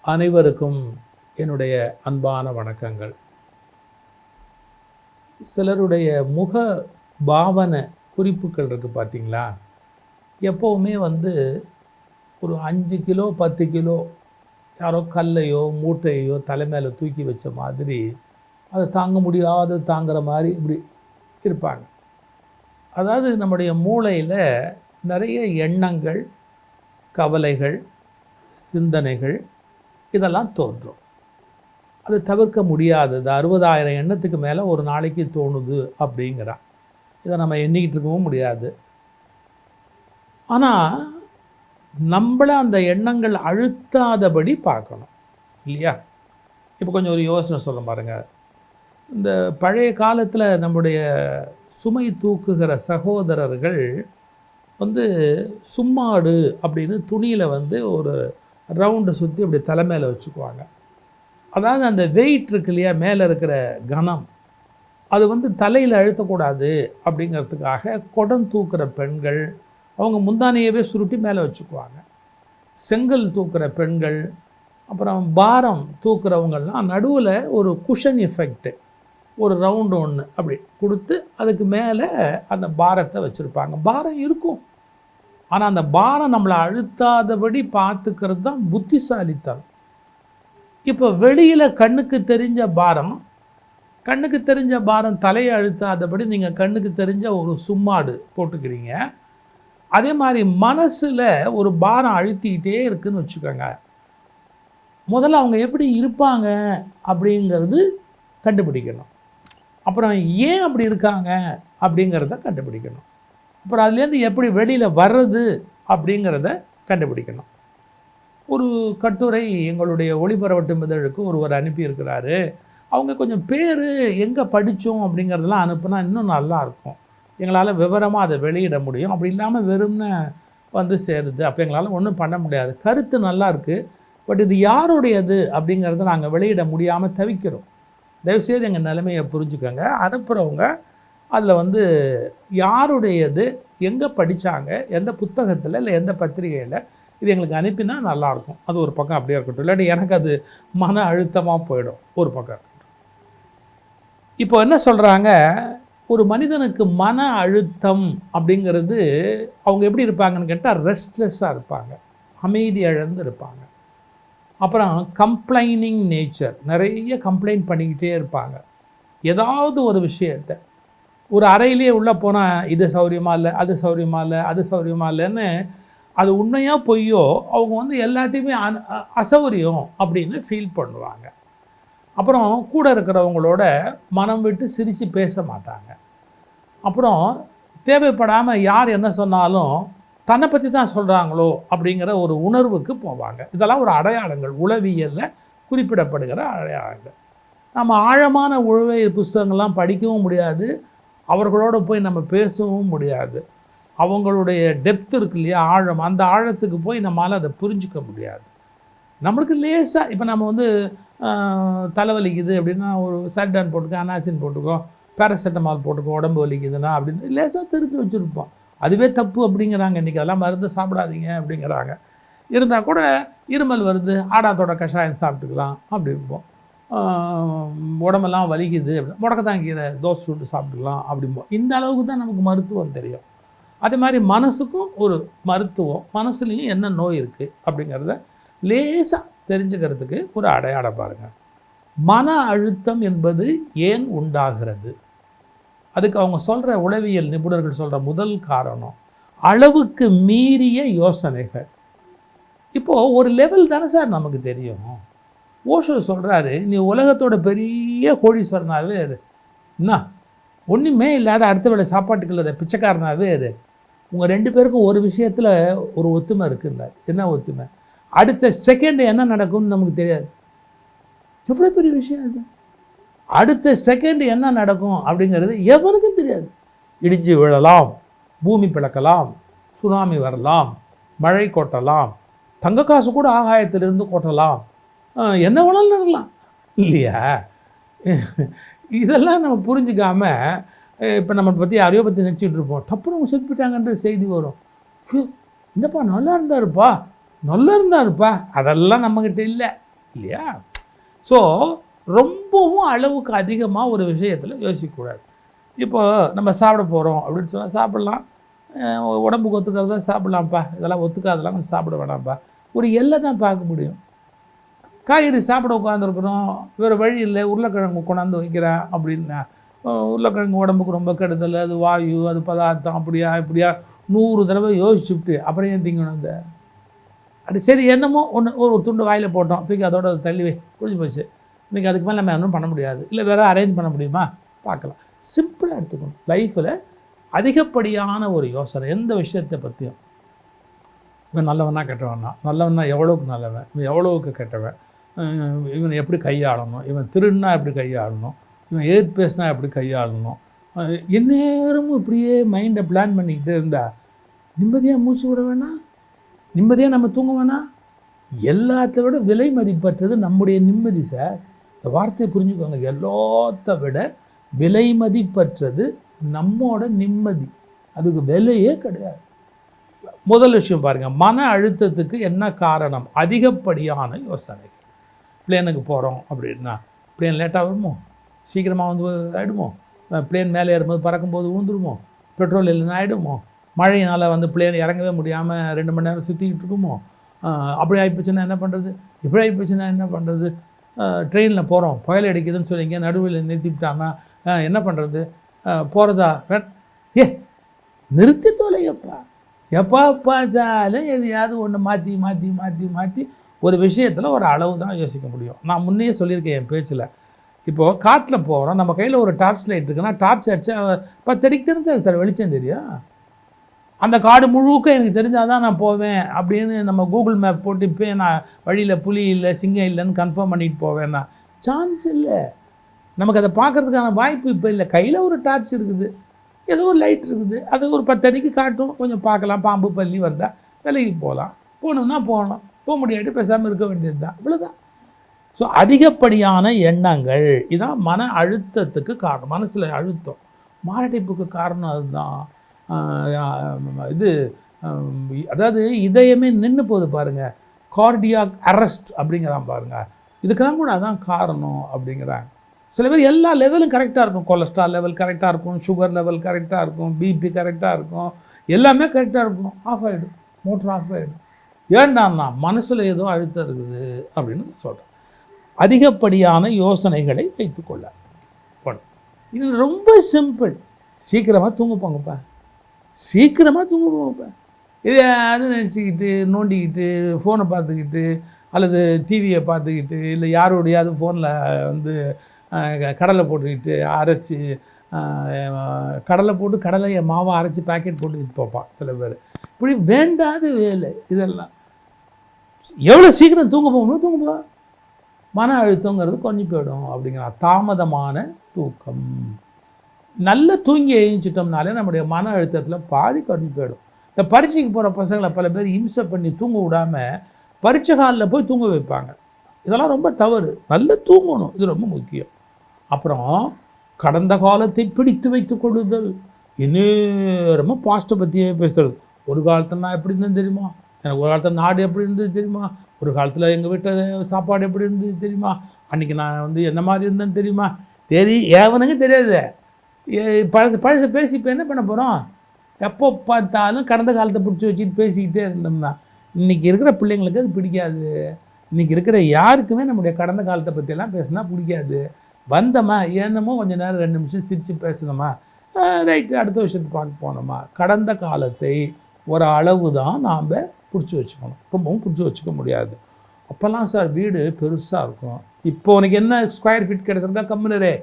அனைவருக்கும் என்னுடைய அன்பான வணக்கங்கள். சிலருடைய முக பாவனை குறிப்புகள் இருக்குது பார்த்தீங்களா? எப்போவுமே ஒரு 5 கிலோ 10 கிலோ யாரோ கல்லையோ மூட்டையோ தலை மேலே தூக்கி வச்ச மாதிரி அதை தாங்க முடியாத தாங்குற மாதிரி இப்படி இருப்பாங்க. அதாவது நம்முடைய மூளையில் நிறைய எண்ணங்கள், கவலைகள், சிந்தனைகள் இதெல்லாம் தோன்றும். அது தவிர்க்க முடியாதது. 60,000 எண்ணத்துக்கு மேலே ஒரு நாளைக்கு தோணுது அப்படிங்கிறான். இதை நம்ம எண்ணிக்கிட்டு இருக்கவும் முடியாது. ஆனால் நம்மளை அந்த எண்ணங்கள் அழுத்தாதபடி பார்க்கணும் இல்லையா? இப்போ கொஞ்சம் ஒரு யோசனை சொல்ல பாருங்கள். இந்த பழைய காலத்தில் நம்முடைய சுமை தூக்குகிற சகோதரர்கள் சும்மாடு அப்படின்னு துணியில் ஒரு ரவுண்டு சுற்றி அப்படி தலை மேலே வச்சுக்குவாங்க. அதாவது அந்த வெயிட் இருக்கு இல்லையா, மேலே இருக்கிற கனம் அது தலையில் அழுத்தக்கூடாது அப்படிங்கிறதுக்காக குடம் தூக்குற பெண்கள் அவங்க முந்தானையவே சுருட்டி மேலே வச்சுக்குவாங்க. செங்கல் தூக்குற பெண்கள், அப்புறம் பாரம் தூக்குறவங்கள்லாம் நடுவில் ஒரு குஷன் எஃபெக்ட்டு, ஒரு ரவுண்டு ஒன்று அப்படி கொடுத்து அதுக்கு மேலே அந்த பாரத்தை வச்சுருப்பாங்க. பாரம் இருக்கும், ஆனால் அந்த பாரம் நம்மளை அழுத்தாதபடி பார்த்துக்கிறது தான் புத்திசாலித்தனம். இப்போ வெளியில் கண்ணுக்கு தெரிஞ்ச பாரம் தலையை அழுத்தாதபடி நீங்கள் கண்ணுக்கு தெரிஞ்ச ஒரு சும்மாடு போட்டுக்கிறீங்க. அதே மாதிரி மனசில் ஒரு பாரம் அழுத்திக்கிட்டே இருக்குதுன்னு வச்சுக்கோங்க. முதல்ல அவங்க எப்படி இருப்பாங்க அப்படிங்கிறது கண்டுபிடிக்கணும். அப்புறம் ஏன் அப்படி இருக்காங்க அப்படிங்கிறத கண்டுபிடிக்கணும். அப்புறம் அதுலேருந்து எப்படி வெளியில் வர்றது அப்படிங்கிறத கண்டுபிடிக்கணும். ஒரு கட்டுரை எங்களுடைய ஒளிபரவட்டும் இதழுக்கு ஒருவர் அனுப்பியிருக்கிறாரு. அவங்க கொஞ்சம் பேர் எங்கே படித்தோம் அப்படிங்கிறதெல்லாம் அனுப்புனா இன்னும் நல்லாயிருக்கும். எங்களால் விவரமாக அதை வெளியிட முடியும். அப்படி இல்லாமல் வெறும்னு சேருது. அப்போ எங்களால் ஒன்றும் பண்ண முடியாது. கருத்து நல்லா இருக்குது, பட் இது யாருடையது அப்படிங்கிறத நாங்கள் வெளியிட முடியாமல் தவிக்கிறோம். தயவுசெய்து எங்கள் நிலைமையை புரிஞ்சுக்கோங்க. அனுப்புகிறவங்க அதில் யாருடையது, எங்கே படித்தாங்க, எந்த புத்தகத்தில் இல்லை எந்த பத்திரிகையில், இது எங்களுக்கு அனுப்பினா நல்லாயிருக்கும். அது ஒரு பக்கம் அப்படியே இருக்கட்டும். இல்லாட்டி எனக்கு அது மன அழுத்தமாக போயிடும். ஒரு பக்கம் இப்போ என்ன சொல்கிறாங்க, ஒரு மனிதனுக்கு மன அழுத்தம் அப்படிங்கிறது அவங்க எப்படி இருப்பாங்கன்னு கேட்டால் ரெஸ்ட்லெஸ்ஸாக இருப்பாங்க, அமைதி இழந்து இருப்பாங்க. அப்புறம் கம்ப்ளைனிங் நேச்சர், நிறைய கம்ப்ளைண்ட் பண்ணிக்கிட்டே இருப்பாங்க. ஏதாவது ஒரு விஷயத்தை ஒரு அறையிலே உள்ளே போனால் இது சௌரியமாக இல்லை, அது சௌரியமாக இல்லை, அது சௌரியமாக இல்லைன்னு அது உண்மையாக பொய்யோ அவங்க எல்லாத்தையுமே அசௌரியம் அப்படின்னு ஃபீல் பண்ணுவாங்க. அப்புறம் கூட இருக்கிறவங்களோட மனம் விட்டு சிரித்து பேச மாட்டாங்க. அப்புறம் தேவைப்படாமல் யார் என்ன சொன்னாலும் தன்னை பற்றி தான் சொல்கிறாங்களோ அப்படிங்கிற ஒரு உணர்வுக்கு போவாங்க. இதெல்லாம் ஒரு அடையாளங்கள், உளவியலில் குறிப்பிடப்படுகிற அடையாளங்கள். நம்ம ஆழமான உளவியல் புஸ்தகங்கள்லாம் படிக்கவும் முடியாது, அவர்களோட போய் நம்ம பேசவும் முடியாது. அவங்களுடைய டெப்த் இருக்கு இல்லையா, ஆழம், அந்த ஆழத்துக்கு போய் நம்மளால் அதை புரிஞ்சிக்க முடியாது. நம்மளுக்கு லேசாக இப்போ நம்ம தலைவலிக்குது அப்படின்னா ஒரு சல்டான் போட்டுக்கோ, அனாசின் போட்டுக்கோ, பேராசிட்டமால் போட்டுக்கோ, உடம்பு வலிக்குதுன்னா அப்படின்னு லேசாக தெரிஞ்சு வச்சுருப்போம். அதுவே தப்பு அப்படிங்கிறாங்க. இன்றைக்கி அதெல்லாம் மருந்து சாப்பிடாதீங்க அப்படிங்கிறாங்க. இருந்தால் கூட இருமல் வருது, ஆடாத்தோட கஷாயம் சாப்பிட்டுக்கலாம் அப்படிம்போம். உடம்பெல்லாம் வலிக்குது அப்படின்னா முடக்கத்தாங்கீரை தோசை சுட்டு சாப்பிட்டுக்கலாம் அப்படிம்போம். இந்த அளவுக்கு தான் நமக்கு மருத்துவம் தெரியும். அதே மாதிரி மனசுக்கும் ஒரு மருத்துவம், மனசுலேயும் என்ன நோய் இருக்குது அப்படிங்கிறத லேசாக தெரிஞ்சுக்கிறதுக்கு ஒரு அடையாளம் பாருங்கள். மன அழுத்தம் என்பது ஏன் உண்டாகிறது? அதுக்கு அவங்க சொல்கிற உளவியல் நிபுணர்கள் சொல்கிற முதல் காரணம் அளவுக்கு மீறிய யோசனைகள். இப்போது ஒரு லெவல் தானே சார் நமக்கு தெரியும். ஓஷோ சொல்கிறாரு, நீ உலகத்தோட பெரிய கோடீஸ்வரனாகவே இரு, என்ன ஒன்றுமே இல்லாத அடுத்த வேளை சாப்பாட்டுக்கு இல்லாத பிச்சைக்காரனாகவே இரு, உங்கள் 2 பேருக்கும் ஒரு விஷயத்தில் ஒரு ஒத்துமை இருக்குன்னார். என்ன ஒத்துமை? அடுத்த செகண்ட் என்ன நடக்கும்னு நமக்கு தெரியாது. எவ்வளோ பெரிய விஷயம் அது. அடுத்த செகண்ட் என்ன நடக்கும் அப்படிங்கிறது எவனுக்கும் தெரியாது. இடிஞ்சு விழலாம், பூமி பிளக்கலாம், சுனாமி வரலாம், மழை கொட்டலாம், தங்க காசு கூட ஆகாயத்திலிருந்து கொட்டலாம், என்ன வேணாலும் நடக்கலாம் இல்லையா? இதெல்லாம் நம்ம புரிஞ்சிக்காமல் இப்போ நம்ம பற்றி யாரையோ பற்றி நினச்சிட்டு இருப்போம். டப்புன்னு அவங்க செத்து போயிட்டாங்கன்ற செய்தி வரும். என்னப்பா நல்லா இருந்தாருப்பா, நல்லா இருந்தாருப்பா, அதெல்லாம் நம்மக்கிட்ட இல்லை. இல்லையா? ஸோ ரொம்பவும் அளவுக்கு அதிகமாக ஒரு விஷயத்தில் யோசிக்கக்கூடாது. இப்போ நம்ம சாப்பிட போகிறோம் அப்படின்னு சொன்னால் சாப்பிட்லாம், உடம்புக்கு ஒத்துக்கிறதா சாப்பிட்லாம்ப்பா, இதெல்லாம் ஒத்துக்காதெல்லாம் கொஞ்சம் சாப்பிட வேணாம்ப்பா, ஒரு எல்லை தான் பார்க்க முடியும். காய்கறி சாப்பிட உட்காந்துருக்குறோம், வேறு வழி இல்லை, உருளைக்கிழங்கு கொண்டாந்து வைக்கிறேன் அப்படின்னா, உருளைக்கிழங்கு உடம்புக்கு ரொம்ப கெடுதல், அது வாயு, அது பதார்த்தம், அப்படியா இப்படியா 100 தடவை யோசிச்சுவிட்டு அப்புறம் ஏன் திங்கணும்? இந்த அது சரி என்னமோ ஒன்று ஒரு துண்டு வாயில் போட்டோம், தூக்கி அதோட தள்ளி புரிஞ்சு போச்சு, இன்றைக்கி அதுக்கு மேலே நம்ம ஒன்றும் பண்ண முடியாது, இல்லை வேறு அரேஞ்ச் பண்ண முடியுமா, பார்க்கலாம். சிம்பிளாக எடுத்துக்கணும். லைஃப்பில் அதிகப்படியான ஒரு யோசனை எந்த விஷயத்தை பற்றியும், இவன் நல்லவனா கெட்டவனா, நல்லவனா எவ்வளோவுக்கு நல்லவன், இவன் எவ்வளோவுக்கு கெட்டவன், இவன் எப்படி கையாளணும், இவன் திருடுனா எப்படி கையாளணும், இவன் எதிர்த்து பேசினா எப்படி கையாளணும், எந்நேரமும் இப்படியே மைண்டை பிளான் பண்ணிக்கிட்டே இருந்தால் நிம்மதியாக மூச்சு விட வேணாம், நிம்மதியாக நம்ம தூங்க வேணாம். எல்லாத்த விட விலை மதிப்பற்றது நம்முடைய நிம்மதி சார். இந்த வார்த்தையை புரிஞ்சுக்கோங்க. எல்லாத்த விட விலை மதிப்பற்றது நம்மோட நிம்மதி. அதுக்கு விலையே கிடையாது. முதல் விஷயம் பாருங்கள், மன அழுத்தத்துக்கு என்ன காரணம்? அதிகப்படியான யோசனை. பிளேனுக்கு போகிறோம் அப்படின்னா பிளேன் லேட்டாக வருமோ, சீக்கிரமாக வந்து ஆகிடுமோ, பிளேன் மேலே ஏறும்போது பறக்கும்போது விழுந்துருமோ, பெட்ரோல் இல்லைன்னா ஆகிடுமோ, மழையினால் வந்து பிளேன் இறங்கவே முடியாமல் 2 மணி நேரம் சுற்றிக்கிட்டு இருக்குமோ, அப்படி ஆகிப்போச்சுன்னா என்ன பண்ணுறது, இப்படி ஆகிப்போச்சுன்னா என்ன பண்ணுறது, ட்ரெயினில் போகிறோம் புயல் அடிக்குதுன்னு சொல்லி இங்கே நடுவில் நிறுத்திவிட்டாங்கன்னா என்ன பண்ணுறது, போகிறதா ஏ நிறுத்தி தொலையப்பா. எப்போ பார்த்தாலும் எதையாவது ஒன்று மாற்றி மாற்றி மாற்றி மாற்றி ஒரு விஷயத்தில் ஒரு அளவு தான் யோசிக்க முடியும். நான் முன்னையே சொல்லியிருக்கேன் என் பேச்சில். இப்போது காட்டில் போகிறோம், நம்ம கையில் ஒரு டார்ச் லைட் இருக்குன்னா டார்ச் அடிச்சா 10 அடிக்கு தெரிஞ்சது சார், வெளிச்சம் தெரியும். அந்த காடு முழுக்க எனக்கு தெரிஞ்சால் தான் நான் போவேன் அப்படின்னு நம்ம கூகுள் மேப் போட்டு இப்போ நான் வழியில் புலி இல்லை சிங்கம் இல்லைன்னு கன்ஃபார்ம் பண்ணிட்டு போவேன்னா சான்ஸ் இல்லை. நமக்கு அதை பார்க்குறதுக்கான வாய்ப்பு இப்போ இல்லை. கையில் ஒரு டார்ச் இருக்குது, ஏதோ ஒரு லைட் இருக்குது, அது ஒரு 10 அடிக்கு காட்டும், கொஞ்சம் பார்க்கலாம், பாம்பு பள்ளி வந்தால் விலைக்கு போகலாம், போகணுன்னா போகணும், போக முடியாட்டி பேசாமல் இருக்க வேண்டியது தான், இவ்வளோதான். ஸோ அதிகப்படியான எண்ணங்கள் இதான் மன அழுத்தத்துக்கு காரணம். மனசில் அழுத்தம், மாரடைப்புக்கு காரணம் அதுதான். இது அதாவது இதயமே நின்று போகுது பாருங்கள், கார்டியாக் அரெஸ்ட் அப்படிங்கிறான் பாருங்கள், இதுக்கெல்லாம் கூட அதான் காரணம் அப்படிங்கிறாங்க. சில பேர் எல்லா லெவலும் கரெக்டாக இருக்கும், கொலஸ்ட்ரால் லெவல் கரெக்டாக இருக்கும், சுகர் லெவல் கரெக்டாக இருக்கும், பிபி கரெக்டாக இருக்கும், எல்லாமே கரெக்டாக இருக்கும், ஆஃப் ஆகிடும், மோட்டர் ஆஃப் ஆகிடும். ஏண்டான்னா மனசில் ஏதோ அழுத்தம் இருக்குது அப்படின்னு சொல்கிறேன். அதிகப்படியான யோசனைகளை வைத்துக்கொள்ள படும். இது ரொம்ப சிம்பிள். சீக்கிரமாக தூங்க போங்கப்பா, சீக்கிரமாக தூங்க போங்கப்பா. இதை அது நினச்சிக்கிட்டு நோண்டிக்கிட்டு ஃபோனை பார்த்துக்கிட்டு அல்லது டிவியை பார்த்துக்கிட்டு இல்லை யாரோடையாவது ஃபோனில் வந்து கடலை போட்டுக்கிட்டு அரைச்சி கடலை போட்டு கடலையை மாவை அரைச்சி பேக்கெட் போட்டு விற்று பார்ப்பான் சில பேர். இப்படி வேண்டாத வேலை இதெல்லாம். எவ்வளோ சீக்கிரம் தூங்க போகணும் தூங்க போ, மன அழுத்தங்கிறது கொஞ்சம் போயிடும் அப்படிங்கிற தாமதமான தூக்கம். நல்ல தூங்கி எழுந்திச்சிட்டோம்னாலே நம்முடைய மன அழுத்தத்தில் பாதி குறைஞ்சி போயிடும். இந்த பரீட்சைக்கு போகிற பசங்களை பல பேர் இம்சை பண்ணி தூங்க விடாமல் பரீட்சை காலில் போய் தூங்க வைப்பாங்க. இதெல்லாம் ரொம்ப தவறு. நல்லா தூங்கணும், இது ரொம்ப முக்கியம். அப்புறம் கடந்த காலத்தை பிடித்து வைத்து கொள்ளுதல். இந்நேரமாக பாஸ்ட்டை பற்றியே பேசுகிறது. ஒரு காலத்தில் நான் எப்படி இருந்தேன் தெரியுமா, எனக்கு ஒரு காலத்தில் நாடு எப்படி இருந்தது தெரியுமா, ஒரு காலத்தில் எங்கள் வீட்டில் சாப்பாடு எப்படி இருந்தது தெரியுமா, அன்றைக்கி நான் வந்து என்ன மாதிரி இருந்தேன்னு தெரியுமா, ஏவனுங்க தெரியாது. பழசை பேசி இப்போ என்ன பண்ண போகிறோம்? எப்போ பார்த்தாலும் கடந்த காலத்தை பிடிச்சி வச்சுட்டு பேசிக்கிட்டே இருந்தோம்னா இன்றைக்கி இருக்கிற பிள்ளைங்களுக்கு அது பிடிக்காது. இன்றைக்கி இருக்கிற யாருக்குமே நம்முடைய கடந்த காலத்தை பற்றியெல்லாம் பேசினா பிடிக்காது. வந்தோமா என்னமோ கொஞ்சம் நேரம் 2 நிமிஷம் சிரித்து பேசணுமா, ரைட்டு அடுத்த விஷயத்தை பார்க்க போனோமா. கடந்த காலத்தை ஒரு அளவு தான் நாம் பிடிச்சி வச்சுக்கணும், ரொம்பவும் பிடிச்சி வச்சுக்க முடியாது. அப்போல்லாம் சார் வீடு பெருசாக இருக்கும். இப்போ உனக்கு என்ன ஸ்கொயர் ஃபீட் கிடச்சிருக்கா கம்முனரே.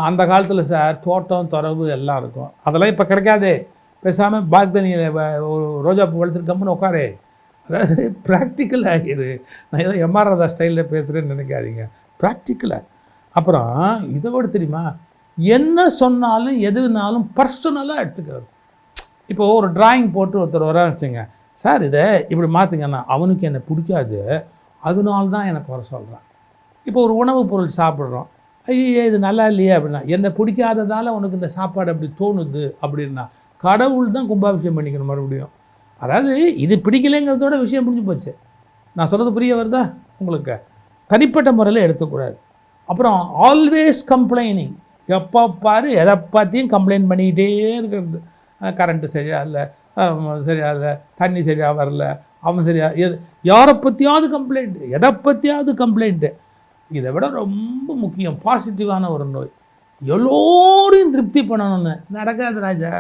அந்த காலத்தில் சார் தோட்டம் துறவு எல்லாம் இருக்கும், அதெல்லாம் இப்போ கிடைக்காதே. பேசாமல் பால்கனியில் ஒரு ரோஜா பூ வளர்த்துட்டு கம்முன்னு உட்காரே. அதாவது ப்ராக்டிக்கல் ஆகிடு. நான் ஏதோ எம்ஆர் ராதா ஸ்டைலில் பேசுகிறேன்னு நினைக்காதீங்க, ப்ராக்டிக்கலாக. அப்புறம் இதை விட தெரியுமா, என்ன சொன்னாலும் எதுனாலும் பர்சனலாக எடுத்துக்கிறது. இப்போது ஒரு டிராயிங் போட்டு ஒருத்தர் வர வச்சுங்க, சார் இதை இப்படி மாற்றுங்கன்னா அவனுக்கு என்னை பிடிக்காது, அதனால தான் எனக்கு வர சொல்கிறான். இப்போ ஒரு உணவுப் பொருள் சாப்பிட்றோம், ஐயே இது நல்லா இல்லையே அப்படின்னா, என்னை பிடிக்காததால் உனக்கு இந்த சாப்பாடு அப்படி தோணுது அப்படின்னா கடவுள் தான் கும்பாபிஷேகம் பண்ணிக்கணும் மறுபடியும். அதாவது இது பிடிக்கலைங்கிறதோட விஷயம் முடிஞ்சு போச்சு. நான் சொல்கிறது புரிய வருதா உங்களுக்கு? தனிப்பட்ட முறையில் எடுத்துக்கூடாது. அப்புறம் ஆல்வேஸ் கம்ப்ளைனிங், எப்போ பாரு எதை பற்றியும் கம்ப்ளைண்ட் பண்ணிக்கிட்டே இருக்கிறது. கரண்ட்டு சரியா இல்லை, சரியா இல்லை, தண்ணி சரியாக வரல, அவன் சரியா, யாரை பற்றியாவது கம்ப்ளைண்ட்டு, எதை பற்றியாவது கம்ப்ளைண்ட்டு. இதை விட ரொம்ப முக்கியம் பாசிட்டிவான ஒரு நோய், எல்லோரையும் திருப்தி பண்ணணும்னு. நடக்காது ராஜா,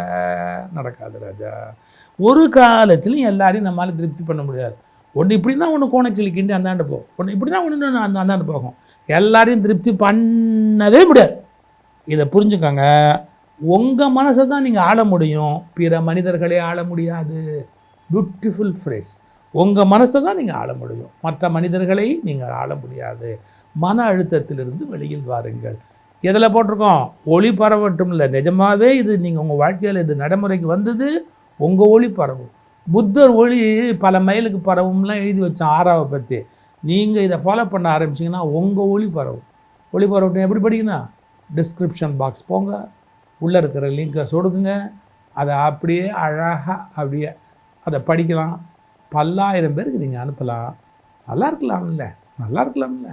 நடக்காது ராஜா. ஒரு காலத்துலையும் எல்லாரையும் நம்மளால் திருப்தி பண்ண முடியாது. ஒன்று இப்படின்னா ஒன்று கோணக்கிளிக்கிண்டு அந்தாண்டு போகும், ஒன்று இப்படின்னா ஒன்று அந்தாண்டு போகும். எல்லாரையும் திருப்தி பண்ணவே முடியாது. இதை புரிஞ்சுக்கோங்க. உங்கள் மனசை தான் நீங்கள் ஆள முடியும், பிற மனிதர்களே ஆள முடியாது. Beautiful phrase. உங்கள் மனசை தான் நீங்கள் ஆள முடியும், மற்ற மனிதர்களை நீங்கள் ஆள முடியாது. மன அழுத்தத்திலிருந்து வெளியில் வாருங்கள். எதில் போட்டிருக்கோம்? ஒளி பரவட்டும் இல்லை, நிஜமாகவே இது நீங்கள் உங்கள் வாழ்க்கையில் இது நடைமுறைக்கு வந்தது, உங்கள் ஒளி பரவும். புத்தர் ஒளி பல மைலுக்கு பரவும்லாம் எழுதி வச்சோம் ஆறாவை பற்றி. நீங்கள் இதை ஃபாலோ பண்ண ஆரம்பிச்சிங்கன்னா உங்கள் ஒளி பரவும். ஒளி பரவட்டும் எப்படி படிக்கணும்? டிஸ்கிரிப்ஷன் பாக்ஸ் போங்க, உள்ளே இருக்கிற லிங்கை சொடுக்குங்க, அதை அப்படியே அழகாக அப்படியே அதை படிக்கலாம். பல்லாயிரம் பேருக்கு நீங்கள் அனுப்பலாம். நல்லா இருக்கலாம்ல, நல்லா இருக்கலாம்ல.